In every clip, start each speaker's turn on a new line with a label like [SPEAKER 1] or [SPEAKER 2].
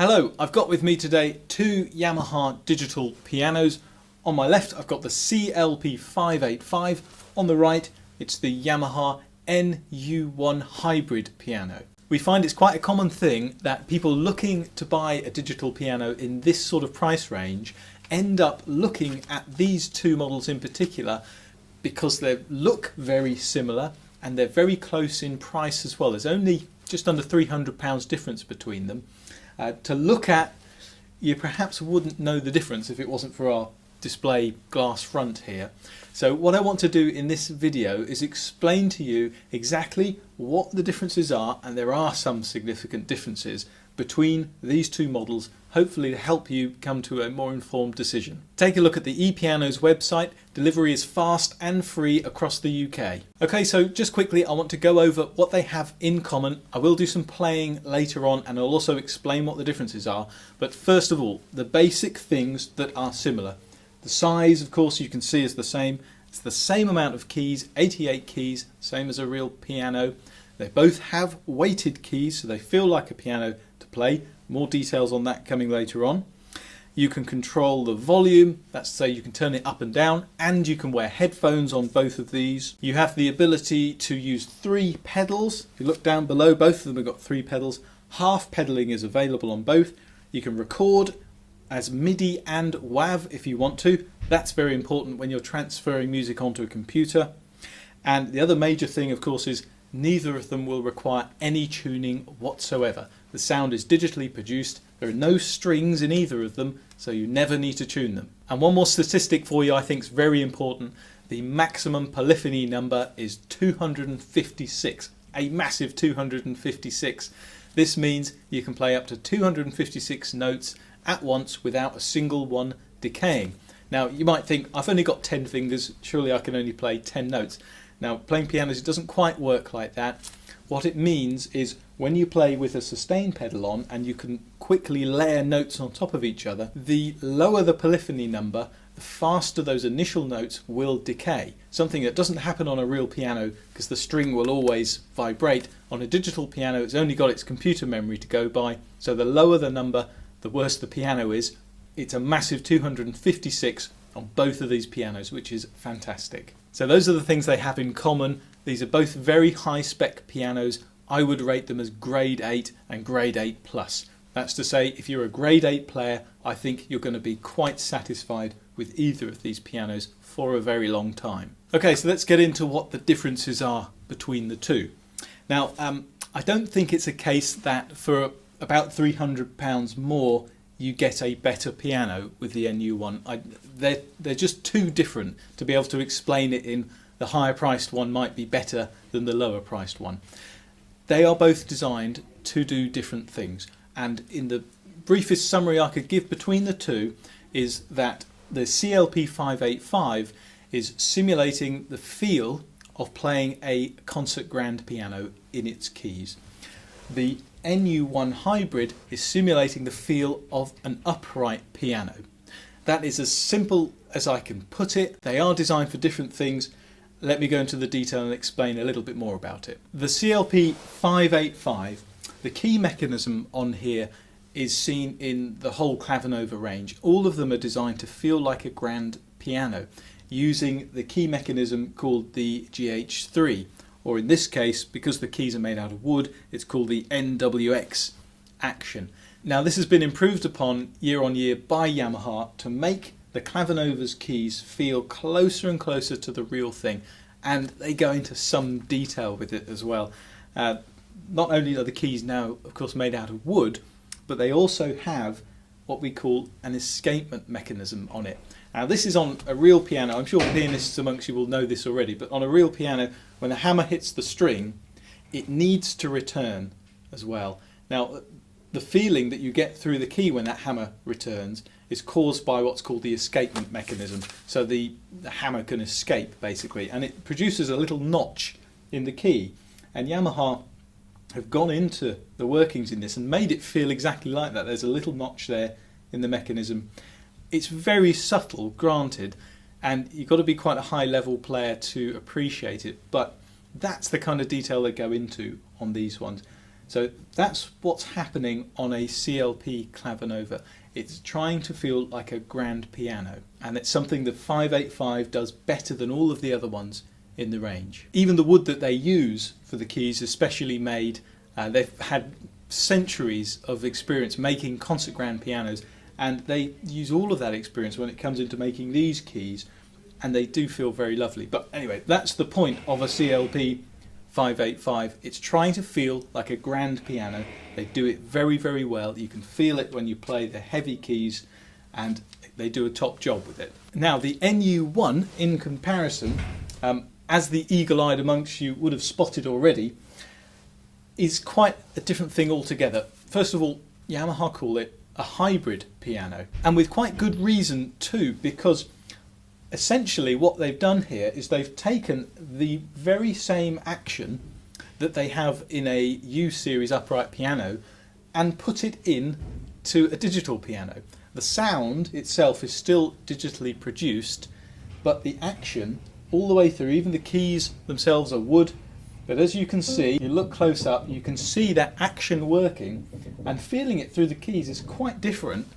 [SPEAKER 1] Hello, I've got with me today two Yamaha digital pianos. On my left I've got the CLP585, on the right it's the Yamaha NU1 Hybrid piano. We find it's quite a common thing that people looking to buy a digital piano in this sort of price range end up looking at these two models in particular because they look very similar and they're very close in price as well. There's only just under £300 difference between them. To look at, you perhaps wouldn't know the difference if it wasn't for our display glass front here. So what I want to do in this video is explain to you exactly what the differences are, and there are some significant differences between these two models, hopefully to help you come to a more informed decision. Take a look at the ePianos website. Delivery is fast and free across the UK. Okay, so just quickly I want to go over what they have in common. I will do some playing later on and I'll also explain what the differences are. But first of all, the basic things that are similar. The size, of course, you can see is the same. It's the same amount of keys, 88 keys, same as a real piano. They both have weighted keys, so they feel like a piano to play. More details on that coming later on. You can control the volume, that's to say you can turn it up and down, and you can wear headphones on both of these. You have the ability to use 3 pedals. If you look down below, both of them have got 3 pedals. Half pedaling is available on both. You can record as MIDI and WAV if you want to. That's very important when you're transferring music onto a computer. And the other major thing, of course, is neither of them will require any tuning whatsoever. The sound is digitally produced. There are no strings in either of them, so you never need to tune them. And one more statistic for you I think is very important. The maximum polyphony number is 256, a massive 256. This means you can play up to 256 notes at once without a single one decaying. Now you might think, I've only got 10 fingers, surely I can only play 10 notes. Now playing pianos, it doesn't quite work like that. What it means is when you play with a sustain pedal on and you can quickly layer notes on top of each other, the lower the polyphony number, the faster those initial notes will decay. Something that doesn't happen on a real piano because the string will always vibrate. On a digital piano it's only got its computer memory to go by, so the lower the number, the worse the piano is. It's a massive 256 on both of these pianos, which is fantastic. So those are the things they have in common. These are both very high spec pianos. I would rate them as grade 8 and grade 8 plus. That's to say, if you're a grade 8 player, I think you're going to be quite satisfied with either of these pianos for a very long time. Okay, so let's get into what the differences are between the two. Now, I don't think it's a case that for about £300 more you get a better piano with the NU1. They're just too different to be able to explain it in the higher priced one might be better than the lower priced one. They are both designed to do different things, and in the briefest summary I could give between the two is that the CLP585 is simulating the feel of playing a concert grand piano in its keys. The NU1 Hybrid is simulating the feel of an upright piano. That is as simple as I can put it. They are designed for different things. Let me go into the detail and explain a little bit more about it. The CLP585, the key mechanism on here is seen in the whole Clavinova range. All of them are designed to feel like a grand piano using the key mechanism called the GH3. Or in this case, because the keys are made out of wood, it's called the NWX action. Now this has been improved upon year on year by Yamaha to make the Clavinova's keys feel closer and closer to the real thing, and they go into some detail with it as well. Not only are the keys now of course made out of wood, but they also have what we call an escapement mechanism on it. Now this is on a real piano. I'm sure pianists amongst you will know this already, but on a real piano, when the hammer hits the string, it needs to return as well. Now the feeling that you get through the key when that hammer returns is caused by what's called the escapement mechanism. So the hammer can escape basically, and it produces a little notch in the key, and Yamaha have gone into the workings in this and made it feel exactly like that. There's a little notch there in the mechanism. It's very subtle, granted, and you've got to be quite a high level player to appreciate it, but that's the kind of detail they go into on these ones. So that's what's happening on a CLP Clavinova. It's trying to feel like a grand piano, and it's something the 585 does better than all of the other ones in the range. Even the wood that they use for the keys is specially made. They've had centuries of experience making concert grand pianos, and they use all of that experience when it comes into making these keys, and they do feel very lovely. But anyway, that's the point of a CLP 585. It's trying to feel like a grand piano. They do it very, very well. You can feel it when you play the heavy keys, and they do a top job with it. Now the NU1, in comparison, as the eagle-eyed amongst you would have spotted already, is quite a different thing altogether. First of all, Yamaha call it a hybrid piano, and with quite good reason too, because essentially what they've done here is they've taken the very same action that they have in a U-series upright piano and put it in to a digital piano. The sound itself is still digitally produced, but the action all the way through, even the keys themselves are wood, but as you can see, you look close up, you can see that action working, and feeling it through the keys is quite different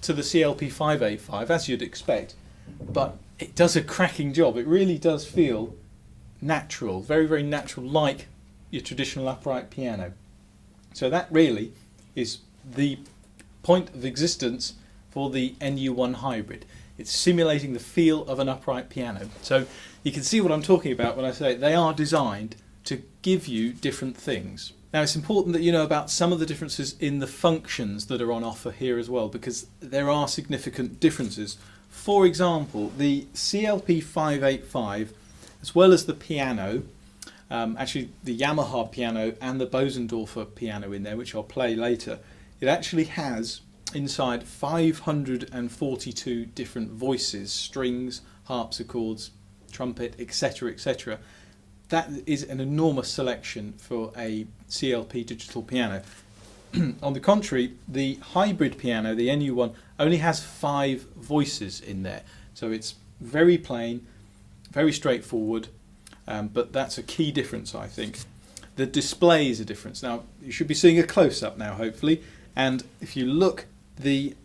[SPEAKER 1] to the CLP585, as you'd expect, but it does a cracking job. It really does feel natural, very, very natural, like your traditional upright piano. So that really is the point of existence for the NU1 Hybrid. It's simulating the feel of an upright piano. So you can see what I'm talking about when I say they are designed to give you different things. Now it's important that you know about some of the differences in the functions that are on offer here as well, because there are significant differences. For example, the CLP585, as well as the piano, actually the Yamaha piano and the Bosendorfer piano in there, which I'll play later, it actually has inside 542 different voices, strings, harpsichords, trumpet, etc., etc. That is an enormous selection for a CLP digital piano. On the contrary, the hybrid piano, the NU1, only has 5 voices in there. So it's very plain, very straightforward, but that's a key difference, I think. The display is a difference. Now, you should be seeing a close-up now, hopefully, and if you look, the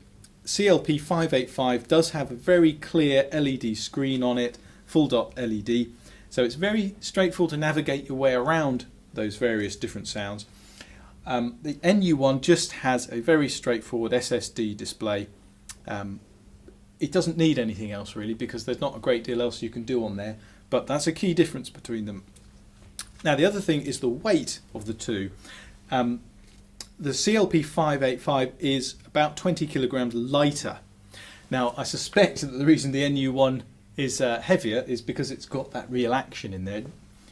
[SPEAKER 1] CLP585 does have a very clear LED screen on it, full dot LED, so it's very straightforward to navigate your way around those various different sounds. The NU1 just has a very straightforward SSD display. It doesn't need anything else really, because there's not a great deal else you can do on there, but that's a key difference between them. Now the other thing is the weight of the two. The CLP585 is about 20 kilograms lighter. Now I suspect that the reason the NU1 is heavier is because it's got that real action in there.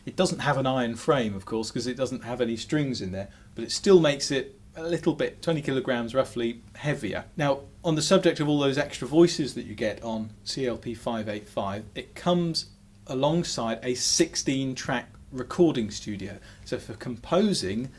[SPEAKER 1] It doesn't have an iron frame, of course, because it doesn't have any strings in there, but it still makes it a little bit, 20 kilograms roughly, heavier. Now, on the subject of all those extra voices that you get on CLP585, it comes alongside a 16-track recording studio. So for composing,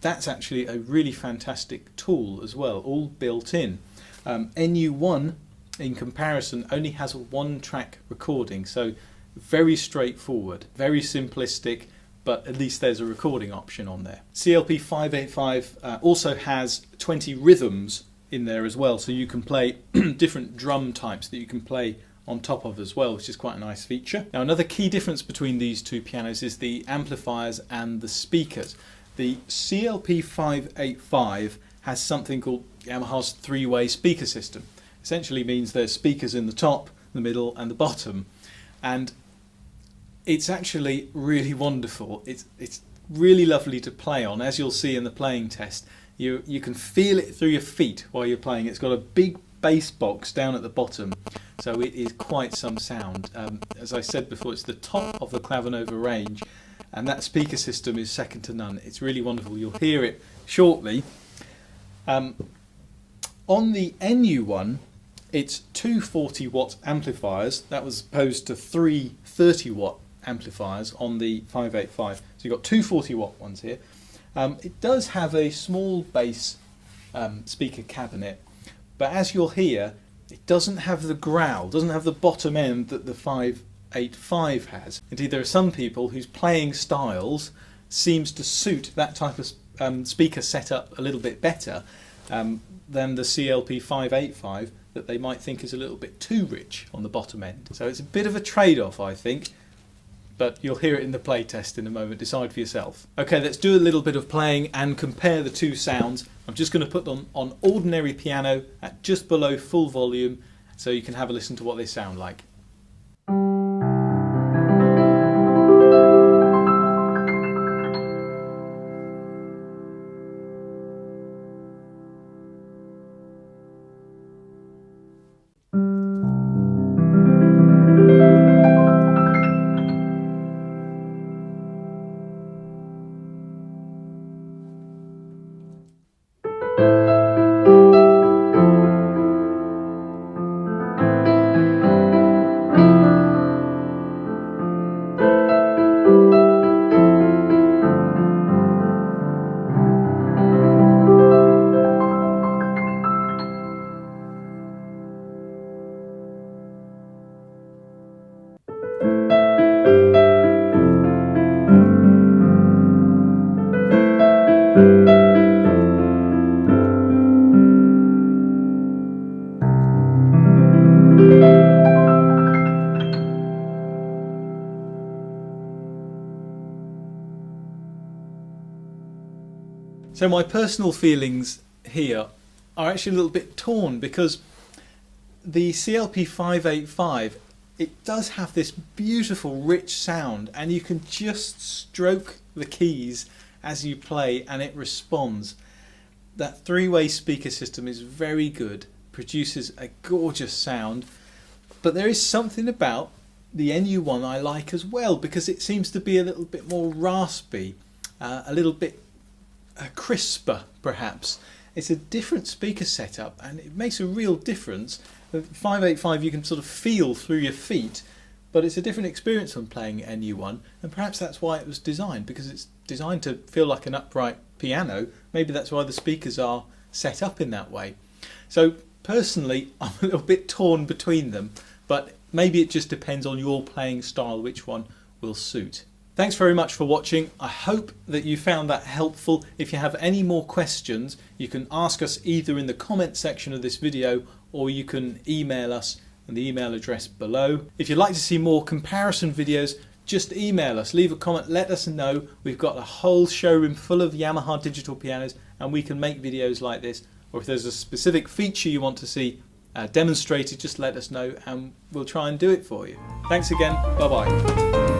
[SPEAKER 1] that's actually a really fantastic tool as well, all built in. NU1, in comparison, only has a 1-track recording, so very straightforward, very simplistic, but at least there's a recording option on there. CLP585 also has 20 rhythms in there as well, so you can play different drum types that you can play on top of as well, which is quite a nice feature. Now another key difference between these two pianos is the amplifiers and the speakers. The CLP585 has something called Yamaha's 3-way speaker system. Essentially means there's speakers in the top, the middle and the bottom, and it's actually really wonderful. It's really lovely to play on, as you'll see in the playing test. You can feel it through your feet while you're playing. It's got a big bass box down at the bottom, so it is quite some sound. As I said before, it's the top of the Clavinova range, and that speaker system is second to none. It's really wonderful. You'll hear it shortly. On the NU1, it's 2 40-watt amplifiers. That was opposed to 3 30-watt amplifiers on the 585. So you've got 2 40-watt ones here. It does have a small bass speaker cabinet, but as you'll hear, it doesn't have the growl, doesn't have the bottom end that the 585 has. Indeed, there are some people whose playing styles seems to suit that type of speaker set up a little bit better than the CLP585 that they might think is a little bit too rich on the bottom end. So it's a bit of a trade-off, I think, but you'll hear it in the play test in a moment. Decide for yourself. Okay, let's do a little bit of playing and compare the two sounds. I'm just going to put them on ordinary piano at just below full volume so you can have a listen to what they sound like. So my personal feelings here are actually a little bit torn, because the CLP585, it does have this beautiful rich sound, and you can just stroke the keys as you play and it responds. That three-way speaker system is very good, produces a gorgeous sound, but there is something about the NU1 I like as well, because it seems to be a little bit more raspy, a little bit crisper perhaps. It's a different speaker setup and it makes a real difference. The 585 you can sort of feel through your feet, but it's a different experience when playing NU1, and perhaps that's why it was designed, because it's designed to feel like an upright piano. Maybe that's why the speakers are set up in that way. So personally I'm a little bit torn between them, but maybe it just depends on your playing style which one will suit. Thanks very much for watching. I hope that you found that helpful. If you have any more questions, you can ask us either in the comment section of this video, or you can email us on the email address below. If you'd like to see more comparison videos, just email us, leave a comment, let us know. We've got a whole showroom full of Yamaha digital pianos and we can make videos like this. Or if there's a specific feature you want to see demonstrated, just let us know and we'll try and do it for you. Thanks again. Bye bye.